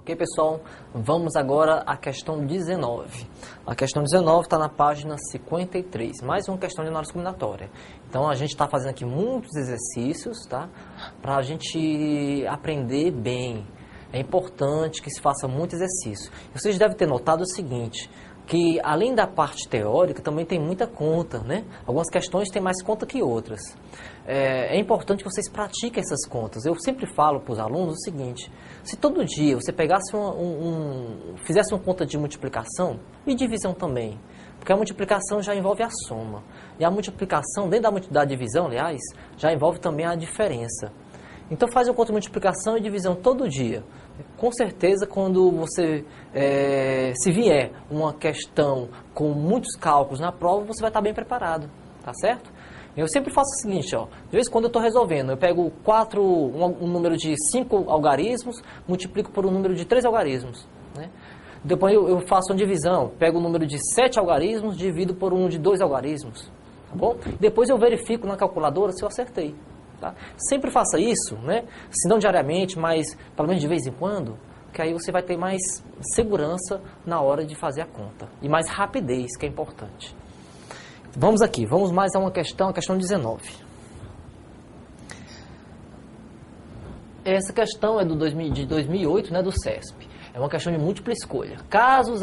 Ok, pessoal? Vamos agora à questão 19. A questão 19 está na página 53, mais uma questão de análise combinatória. Então, a gente está fazendo aqui muitos exercícios, tá? Para a gente aprender bem. É importante que se faça muito exercício. Vocês devem ter notado o seguinte, que além da parte teórica, também tem muita conta, né? Algumas questões têm mais conta que outras. É importante que vocês pratiquem essas contas. Eu sempre falo para os alunos o seguinte, se todo dia você pegasse fizesse uma conta de multiplicação e divisão também, porque a multiplicação já envolve a soma. E a multiplicação, dentro da divisão, aliás, já envolve também a diferença. Então faz uma conta de multiplicação e divisão todo dia. Com certeza, quando você, se vier uma questão com muitos cálculos na prova, você vai estar bem preparado, tá certo? Eu sempre faço o seguinte, ó, de vez em quando eu estou resolvendo, eu pego um número de 5 algarismos, multiplico por um número de 3 algarismos, né? Depois eu faço uma divisão, pego o número de 7 algarismos, divido por um de 2 algarismos, tá bom? Depois eu verifico na calculadora se eu acertei. Tá? Sempre faça isso, né? Se não diariamente, mas pelo menos de vez em quando, que aí você vai ter mais segurança na hora de fazer a conta. E mais rapidez, que é importante. Vamos aqui, vamos mais a questão 19. Essa questão é de 2008, né, do CESP. É uma questão de múltipla escolha. Caso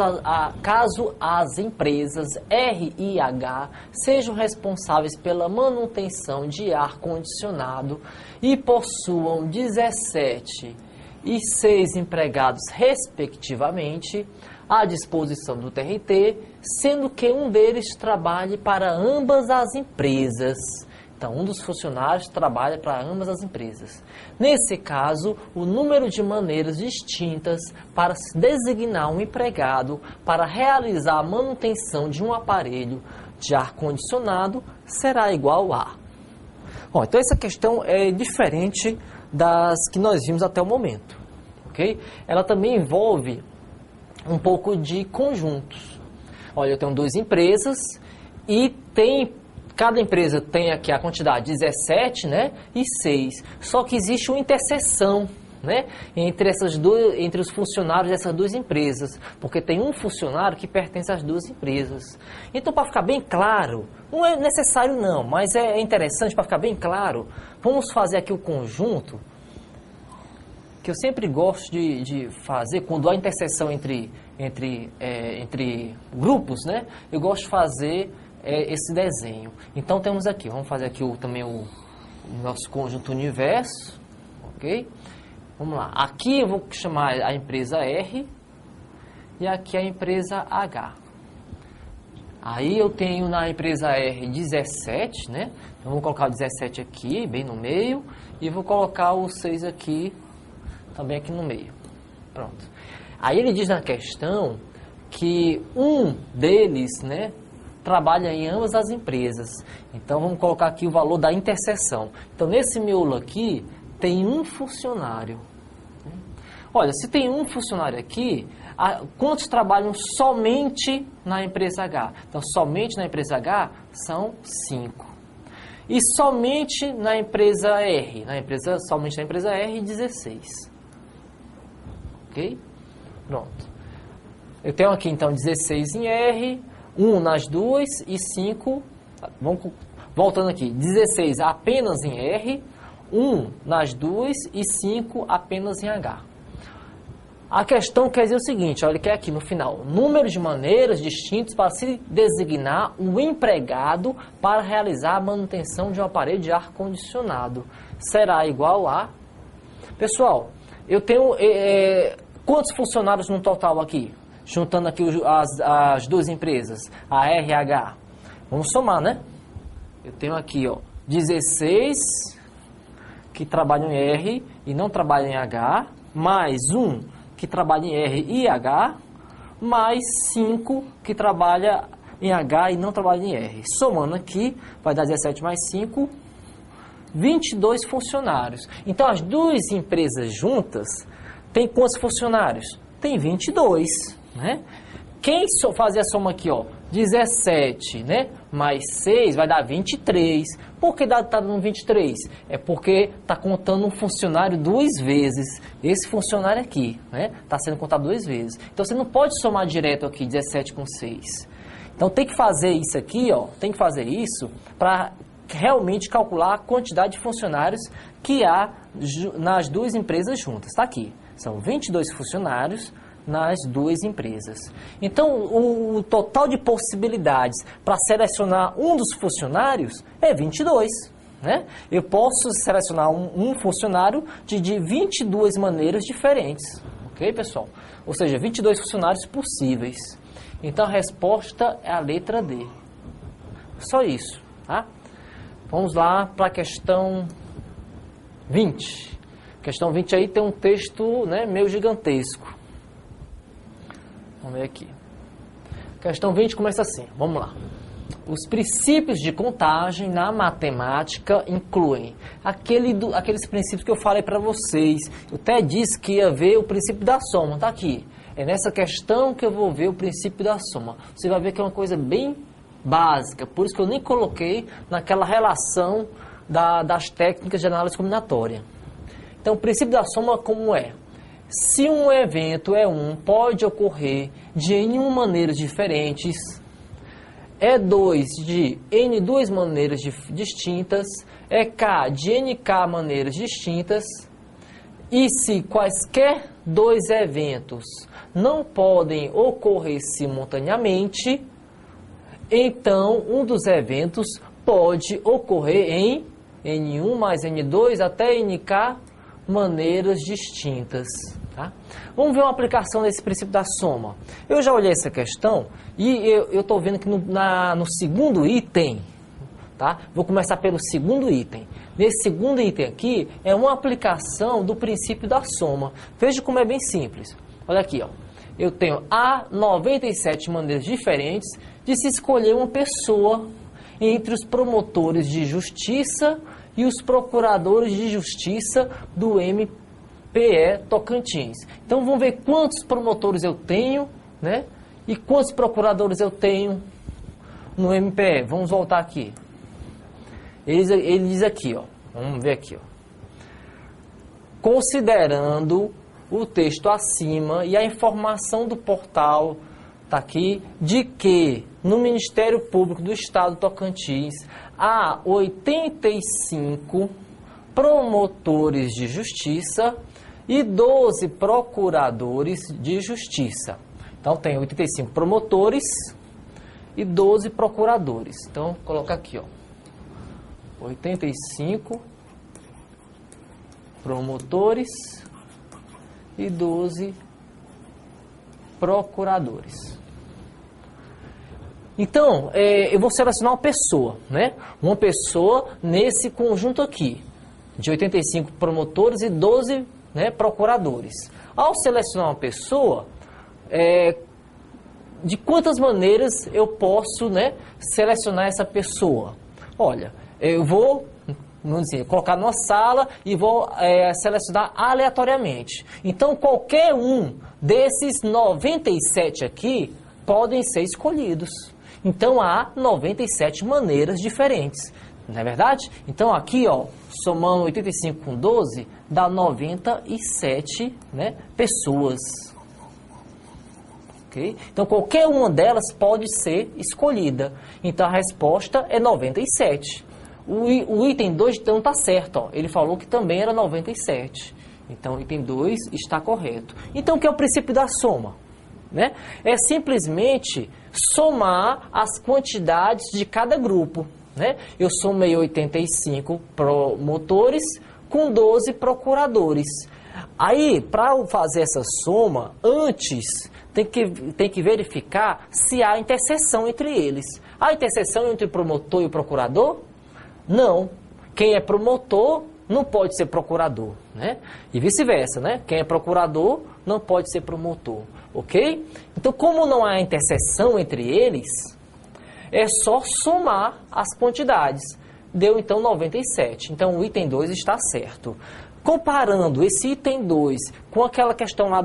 as empresas R e H sejam responsáveis pela manutenção de ar-condicionado e possuam 17 e 6 empregados, respectivamente, à disposição do TRT, sendo que um deles trabalhe para ambas as empresas. Então, um dos funcionários trabalha para ambas as empresas. Nesse caso, o número de maneiras distintas para se designar um empregado para realizar a manutenção de um aparelho de ar-condicionado será igual a... Bom, então, essa questão é diferente das que nós vimos até o momento. Okay? Ela também envolve um pouco de conjuntos. Olha, eu tenho 2 empresas e cada empresa tem aqui a quantidade 17, né, e 6. Só que existe uma interseção, né, entre os funcionários dessas 2 empresas, porque tem um funcionário que pertence às 2 empresas. Então, para ficar bem claro, não é necessário não, mas é interessante para ficar bem claro, vamos fazer aqui o conjunto, que eu sempre gosto de fazer, quando há interseção entre grupos, né, eu gosto de fazer esse desenho. Então temos aqui, vamos fazer aqui também o nosso conjunto universo, ok? Vamos lá, aqui eu vou chamar a empresa R e aqui a empresa H. Aí eu tenho na empresa R 17, né? Então vou colocar o 17 aqui, bem no meio, e vou colocar o 6 aqui, também aqui no meio. Pronto. Aí ele diz na questão que um deles, né, trabalha em ambas as empresas. Então, vamos colocar aqui o valor da interseção. Então, nesse miolo aqui, tem um funcionário. Olha, se tem um funcionário aqui, quantos trabalham somente na empresa H? Então, somente na empresa H são 5. E somente na empresa R? Somente na empresa R, 16. Ok? Pronto. Eu tenho aqui, então, 16 em R, 1 nas 2 e 5, voltando aqui, 16 apenas em R, 1 nas 2 e 5 apenas em H. A questão quer dizer o seguinte, olha, que é aqui no final, número de maneiras distintas para se designar um empregado para realizar a manutenção de um aparelho de ar-condicionado será igual a... Pessoal, eu tenho quantos funcionários no total aqui? Juntando aqui as 2 empresas, a R e a H. Vamos somar, né? Eu tenho aqui, ó, 16 que trabalham em R e não trabalham em H, mais 1 que trabalha em R e H, mais 5 que trabalha em H e não trabalha em R. Somando aqui, vai dar 17 mais 5, 22 funcionários. Então, as 2 empresas juntas têm quantos funcionários? Tem 22. Né? Quem fazer a soma aqui, ó, 17, né? Mais 6 vai dar 23. Por que está dando 23? É porque está contando um funcionário 2 vezes. Esse funcionário aqui, né? Está sendo contado 2 vezes. Então, você não pode somar direto aqui 17 com 6. Então, tem que fazer isso aqui, ó. Tem que fazer isso para realmente calcular a quantidade de funcionários que há nas 2 empresas juntas. Está aqui. São 22 funcionários nas 2 empresas. Então, o total de possibilidades para selecionar um dos funcionários é 22. Né? Eu posso selecionar um funcionário de 22 maneiras diferentes. Ok, pessoal? Ou seja, 22 funcionários possíveis. Então, a resposta é a letra D. Só isso. Tá? Vamos lá para a questão 20. Questão 20 aí tem um texto, né, meio gigantesco. Vamos ver aqui. Questão 20 começa assim. Vamos lá. Os princípios de contagem na matemática incluem aqueles princípios que eu falei para vocês. Eu até disse que ia ver o princípio da soma. Está aqui. É nessa questão que eu vou ver o princípio da soma. Você vai ver que é uma coisa bem básica. Por isso que eu nem coloquei naquela relação das técnicas de análise combinatória. Então, o princípio da soma como é? Se um evento E1 pode ocorrer de N1 maneiras diferentes, E2 de N2 maneiras distintas, EK de NK maneiras distintas, e se quaisquer 2 eventos não podem ocorrer simultaneamente, então um dos eventos pode ocorrer em N1 mais N2 até NK maneiras distintas. Tá? Vamos ver uma aplicação desse princípio da soma. Eu já olhei essa questão e eu estou vendo que no segundo item, tá? Vou começar pelo segundo item. Nesse segundo item aqui é uma aplicação do princípio da soma. Veja como é bem simples. Olha aqui, ó. Eu tenho 97 maneiras diferentes de se escolher uma pessoa entre os promotores de justiça e os procuradores de justiça do MPE Tocantins. Então, vamos ver quantos promotores eu tenho, né? E quantos procuradores eu tenho no MPE. Vamos voltar aqui. Ele diz aqui, ó. Vamos ver aqui, ó. Considerando o texto acima e a informação do portal, tá aqui, de que no Ministério Público do Estado do Tocantins há 85 promotores de justiça e 12 procuradores de justiça. Então, tem 85 promotores e 12 procuradores. Então, vou colocar aqui, ó. 85 promotores e 12 procuradores. Então, eu vou selecionar uma pessoa, né? Uma pessoa nesse conjunto aqui, de 85 promotores e 12, né, procuradores. Ao selecionar uma pessoa, de quantas maneiras eu posso, né, selecionar essa pessoa? Olha, eu vou, vamos dizer, colocar numa sala e vou selecionar aleatoriamente. Então, qualquer um desses 97 aqui podem ser escolhidos. Então, há 97 maneiras diferentes, não é verdade? Então, aqui, ó, somando 85 com 12, dá 97, né, pessoas. Okay? Então, qualquer uma delas pode ser escolhida. Então, a resposta é 97. O item 2 não está certo, ó. Ele falou que também era 97. Então, o item 2 está correto. Então, o que é o princípio da soma? Né? É simplesmente somar as quantidades de cada grupo. Né? Eu somei 85 promotores com 12 procuradores. Aí, para fazer essa soma, antes tem que verificar se há interseção entre eles. Há interseção entre o promotor e o procurador? Não. Quem é promotor não pode ser procurador, né? E vice-versa, né? Quem é procurador não pode ser promotor, ok? Então, como não há interseção entre eles, é só somar as quantidades. Deu, então, 97. Então, o item 2 está certo. Comparando esse item 2 com aquela questão lá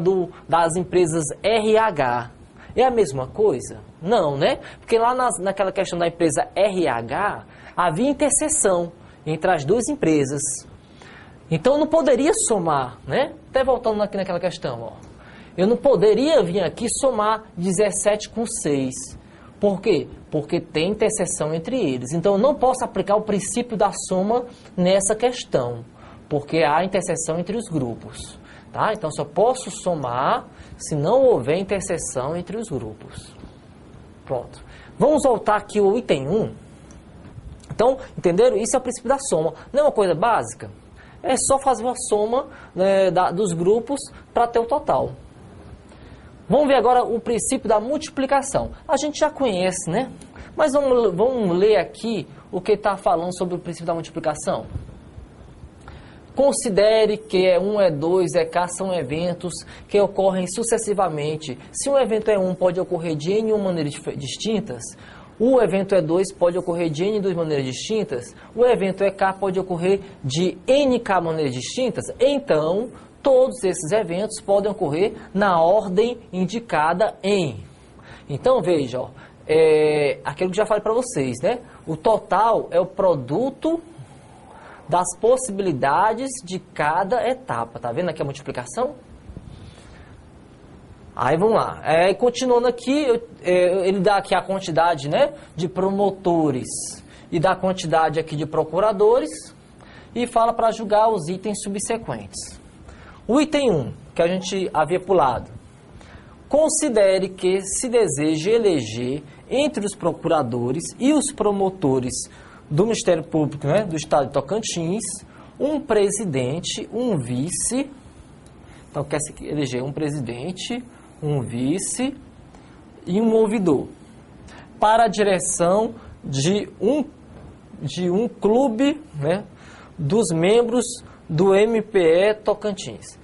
das empresas RH, É a mesma coisa? Não, né? Porque lá naquela questão da empresa RH, havia interseção entre as duas empresas. Então, eu não poderia somar, né? Até voltando aqui naquela questão, ó. Eu não poderia vir aqui somar 17 com 6. Por quê? Porque tem interseção entre eles. Então, eu não posso aplicar o princípio da soma nessa questão, porque há interseção entre os grupos. Tá? Então, só posso somar se não houver interseção entre os grupos. Pronto. Vamos voltar aqui ao item 1. Então, entenderam? Isso é o princípio da soma. Não é uma coisa básica? É só fazer uma soma, né, dos grupos para ter o total. Vamos ver agora o princípio da multiplicação. A gente já conhece, né? Mas vamos ler aqui o que está falando sobre o princípio da multiplicação. Considere que 1, E2, EK são eventos que ocorrem sucessivamente. Se um evento E1 pode ocorrer de N maneiras distintas, o evento E2 pode ocorrer de N duas maneiras distintas, o evento EK pode ocorrer de NK maneiras distintas, então todos esses eventos podem ocorrer na ordem indicada em. Então veja, ó, aquilo que já falei para vocês, né? O total é o produto das possibilidades de cada etapa. Tá vendo aqui a multiplicação? Aí vamos lá. Continuando aqui, ele dá aqui a quantidade, né, de promotores e da quantidade aqui de procuradores e fala para julgar os itens subsequentes. O item 1, que a gente havia pulado. Considere que se deseja eleger entre os procuradores e os promotores do Ministério Público, né, do Estado de Tocantins, um presidente, um vice. Então, quer se eleger um presidente, um vice e um ouvidor para a direção de um clube, né, dos membros do MPE Tocantins,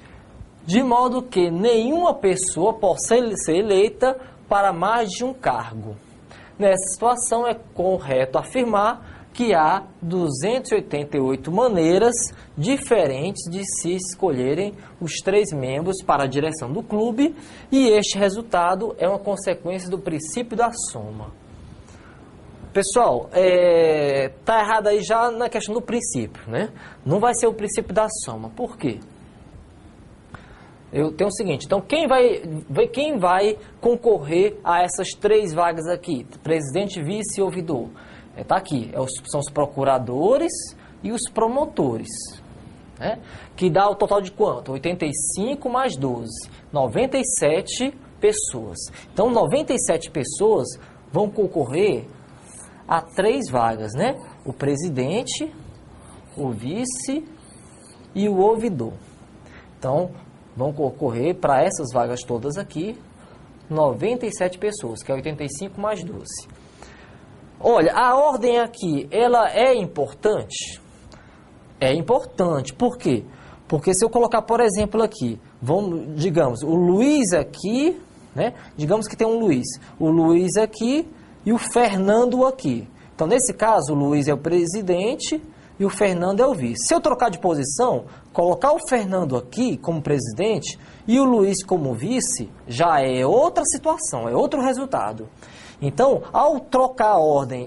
de modo que nenhuma pessoa possa ser eleita para mais de um cargo. Nessa situação, é correto afirmar que há 288 maneiras diferentes de se escolherem os 3 membros para a direção do clube, e este resultado é uma consequência do princípio da soma. Pessoal, tá errado aí já na questão do princípio, né? Não vai ser o princípio da soma. Por quê? Eu tenho o seguinte, então quem vai concorrer a essas 3 vagas aqui? Presidente, vice e ouvidor. Está aqui, são os procuradores e os promotores, né? Que dá o total de quanto? 85 mais 12, 97 pessoas. Então, 97 pessoas vão concorrer a 3 vagas, né? O presidente, o vice e o ouvidor. Então, vão concorrer para essas vagas todas aqui 97 pessoas, que é 85 mais 12. Olha, a ordem aqui, ela é importante? É importante. Por quê? Porque se eu colocar, por exemplo, aqui, digamos, o Luiz aqui, né? Digamos que tem um Luiz. O Luiz aqui e o Fernando aqui. Então, nesse caso, o Luiz é o presidente e o Fernando é o vice. Se eu trocar de posição, colocar o Fernando aqui como presidente e o Luiz como vice, já é outra situação, é outro resultado. Então, ao trocar a ordem,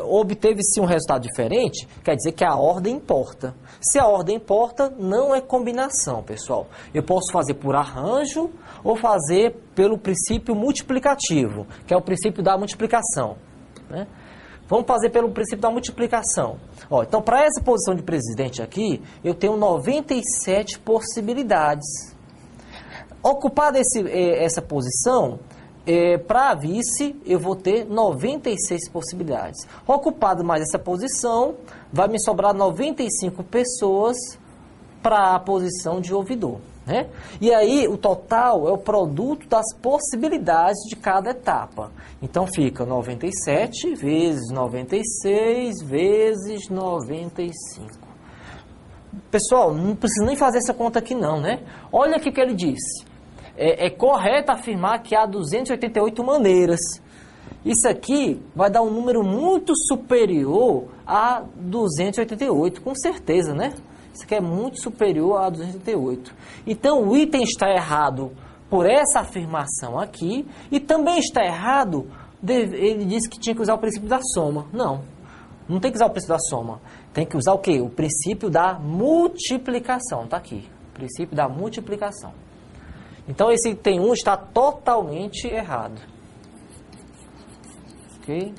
obteve-se um resultado diferente, quer dizer que a ordem importa. Se a ordem importa, não é combinação, pessoal. Eu posso fazer por arranjo ou fazer pelo princípio multiplicativo, que é o princípio da multiplicação, né? Vamos fazer pelo princípio da multiplicação. Ó, então, para essa posição de presidente aqui, eu tenho 97 possibilidades. Ocupada essa posição, para vice, eu vou ter 96 possibilidades. Ocupado mais essa posição, vai me sobrar 95 pessoas para a posição de ouvidor, né? E aí, o total é o produto das possibilidades de cada etapa. Então, fica 97 vezes 96 vezes 95. Pessoal, não precisa nem fazer essa conta aqui não, né? Olha aqui o que ele disse. É correto afirmar que há 288 maneiras. Isso aqui vai dar um número muito superior a 288, com certeza, né? Isso aqui é muito superior a 288. Então, o item está errado por essa afirmação aqui, e também está errado, ele disse que tinha que usar o princípio da soma. Não, não tem que usar o princípio da soma. Tem que usar o quê? O princípio da multiplicação. Está aqui, princípio da multiplicação. Então, esse item 1 está totalmente errado. Ok?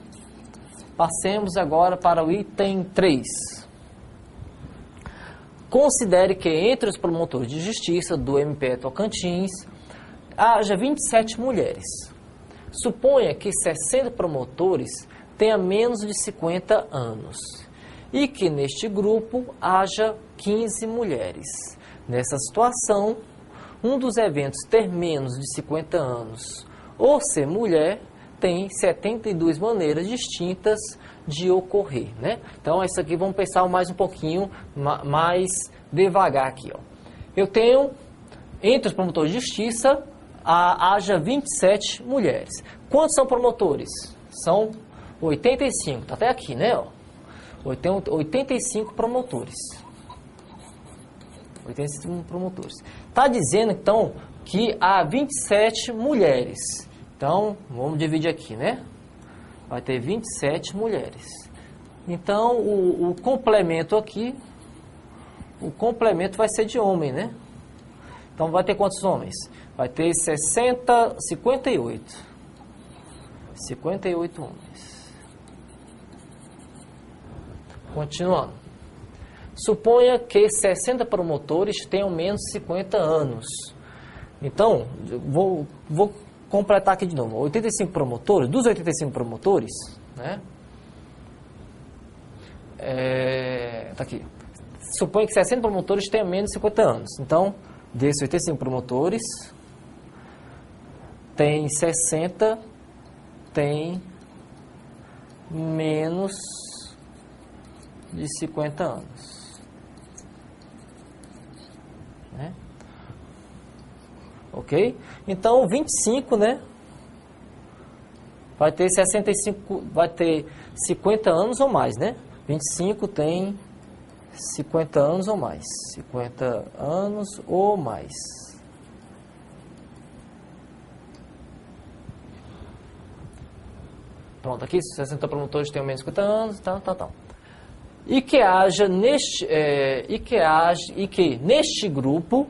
Passemos agora para o item 3. Considere que entre os promotores de justiça do MPE Tocantins haja 27 mulheres. Suponha que 60 promotores tenham menos de 50 anos e que neste grupo haja 15 mulheres. Nessa situação, um dos eventos ter menos de 50 anos ou ser mulher tem 72 maneiras distintas de ocorrer, né? Então, isso aqui vamos pensar mais um pouquinho, mais devagar aqui, ó. Eu tenho, entre os promotores de justiça, haja 27 mulheres. Quantos são promotores? São 85, tá até aqui, né? Ó. 85 promotores. 85 promotores. Está dizendo, então, que há 27 mulheres. Então, vamos dividir aqui, né? Vai ter 27 mulheres. Então, o complemento aqui, o complemento vai ser de homem, né? Então, vai ter quantos homens? Vai ter 58. 58 homens. Continuando. Suponha que 60 promotores tenham menos de 50 anos. Então, vou completar aqui de novo. 85 promotores, dos 85 promotores, né? Tá aqui. Suponha que 60 promotores tenham menos de 50 anos. Então, desses 85 promotores, tem 60, tem menos de 50 anos. Né? Ok? Então, 25, né? Vai ter 65, vai ter 50 anos ou mais, né? 25 tem 50 anos ou mais. 50 anos ou mais. Pronto, aqui 60 promotores têm menos de 50 anos, tal. E que haja neste, neste grupo,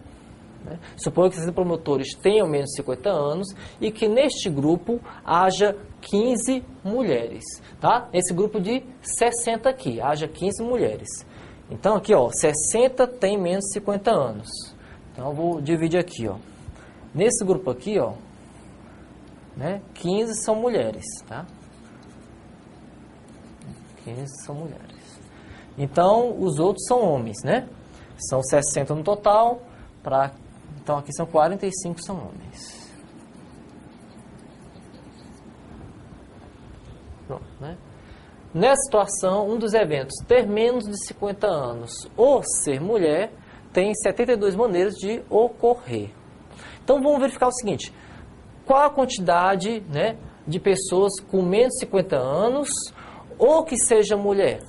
né, suponho que 60 promotores tenham menos de 50 anos e que neste grupo haja 15 mulheres, tá? Esse grupo de 60 aqui, haja 15 mulheres. Então aqui, ó, 60 tem menos de 50 anos. Então eu vou dividir aqui, ó. Nesse grupo aqui, ó, né, 15 são mulheres, tá? 15 são mulheres. Então, os outros são homens, né? São 60 no total, então aqui são 45 são homens. Pronto, né? Nessa situação, um dos eventos ter menos de 50 anos ou ser mulher tem 72 maneiras de ocorrer. Então, vamos verificar o seguinte. Qual a quantidade, né, de pessoas com menos de 50 anos ou que seja mulher?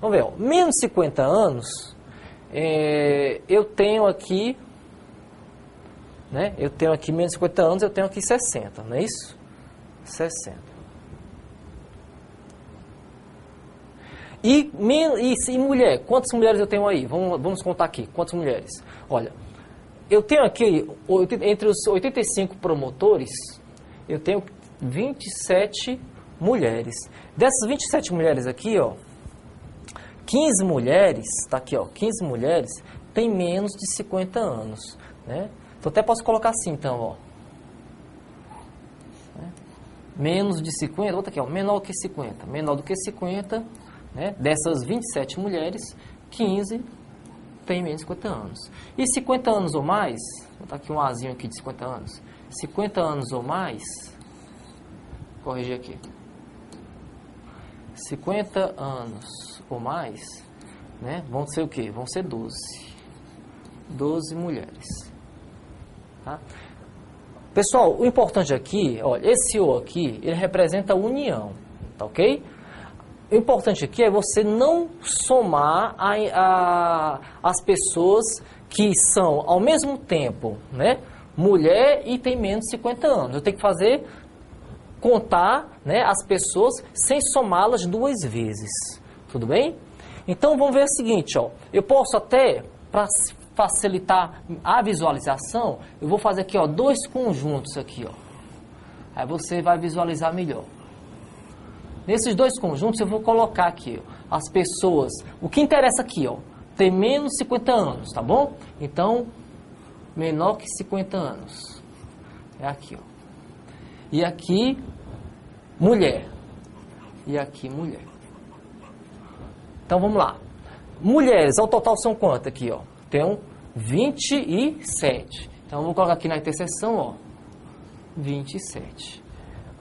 Vamos ver, ó, menos de 50 anos, eu tenho aqui, né, eu tenho aqui menos de 50 anos, eu tenho aqui 60, não é isso? 60. E mulher, quantas mulheres eu tenho aí? Vamos contar aqui, quantas mulheres? Olha, eu tenho aqui, entre os 85 promotores, eu tenho 27 mulheres. Dessas 27 mulheres aqui, ó, 15 mulheres, tá aqui, ó, 15 mulheres têm menos de 50 anos, né? Então até posso colocar assim, então, ó. Menos de 50, outra aqui, ó, menor que 50. Menor do que 50, né? Dessas 27 mulheres, 15 têm menos de 50 anos. E 50 anos ou mais, vou botar aqui um azinho aqui de 50 anos. 50 anos ou mais, vou corrigir aqui. 50 anos ou mais, né, vão ser o quê? Vão ser 12. 12 mulheres. Tá? Pessoal, o importante aqui, olha, esse O aqui, ele representa a união, tá ok? O importante aqui é você não somar as pessoas que são, ao mesmo tempo, né, mulher e tem menos de 50 anos. Eu tenho que contar, né, as pessoas sem somá-las duas vezes. Tudo bem? Então, vamos ver o seguinte, ó. Eu posso até, para facilitar a visualização, eu vou fazer aqui, ó, dois conjuntos aqui, ó. Aí você vai visualizar melhor. Nesses dois conjuntos, eu vou colocar aqui, ó, as pessoas. O que interessa aqui, ó, tem menos de 50 anos, tá bom? Então, menor que 50 anos. É aqui, ó. E aqui, mulher. E aqui, mulher. Então, vamos lá. Mulheres, ao total são quantas aqui, ó? Tem 27. Então, eu vou colocar aqui na interseção, ó, 27.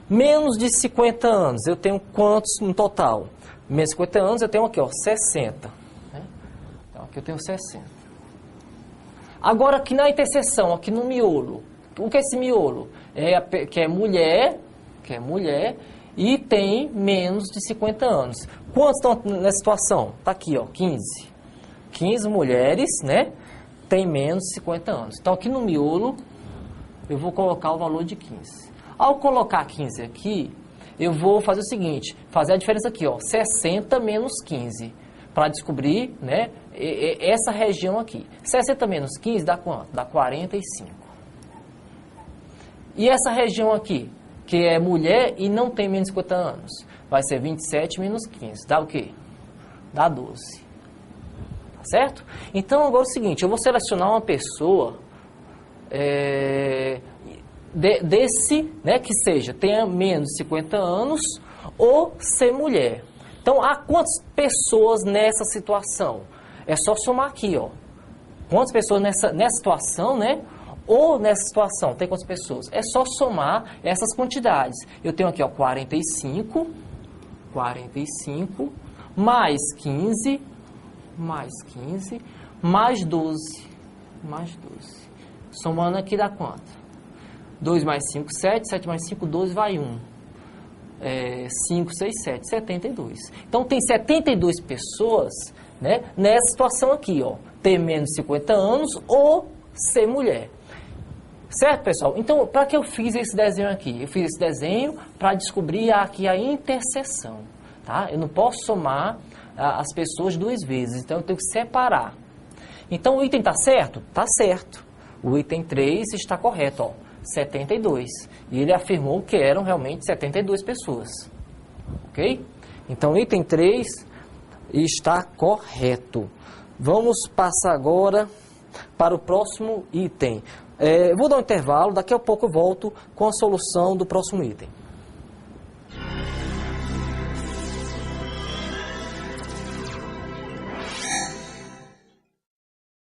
Menos de 50 anos, eu tenho quantos no total? Menos de 50 anos, eu tenho aqui, ó, 60. Né? Então, aqui eu tenho 60. Agora, aqui na interseção, aqui no miolo. O que é esse miolo? Que é mulher e tem menos de 50 anos. Quantos estão nessa situação? Está aqui, ó, 15. 15 mulheres, né? Tem menos de 50 anos. Então, aqui no miolo, eu vou colocar o valor de 15. Ao colocar 15 aqui, eu vou fazer o seguinte, fazer a diferença aqui, ó, 60 menos 15, para descobrir, né, essa região aqui. 60 menos 15 dá quanto? Dá 45. E essa região aqui, que é mulher e não tem menos de 50 anos, vai ser 27 menos 15. Dá o quê? Dá 12. Tá certo? Então, agora é o seguinte, eu vou selecionar uma pessoa né, que seja, tenha menos de 50 anos ou ser mulher. Então, há quantas pessoas nessa situação? É só somar aqui, ó. Quantas pessoas nessa situação, né? Ou nessa situação, tem quantas pessoas? É só somar essas quantidades. Eu tenho aqui, ó, 45, mais 15, mais 12, Somando aqui dá quanto? 2 mais 5, 7, 7 mais 5, 12, vai 1. 5, 6, 7, 72. Então, tem 72 pessoas, né, nessa situação aqui, ó. Ter menos de 50 anos ou ser mulher. Certo, pessoal? Então, para que eu fiz esse desenho aqui? Eu fiz esse desenho para descobrir aqui a interseção, tá? Eu não posso somar as pessoas duas vezes, então eu tenho que separar. Então, o item está certo? Está certo. O item 3 está correto, ó, 72. E ele afirmou que eram realmente 72 pessoas. Ok? Então, o item 3 está correto. Vamos passar agora para o próximo item. Vou dar um intervalo, daqui a pouco eu volto com a solução do próximo item.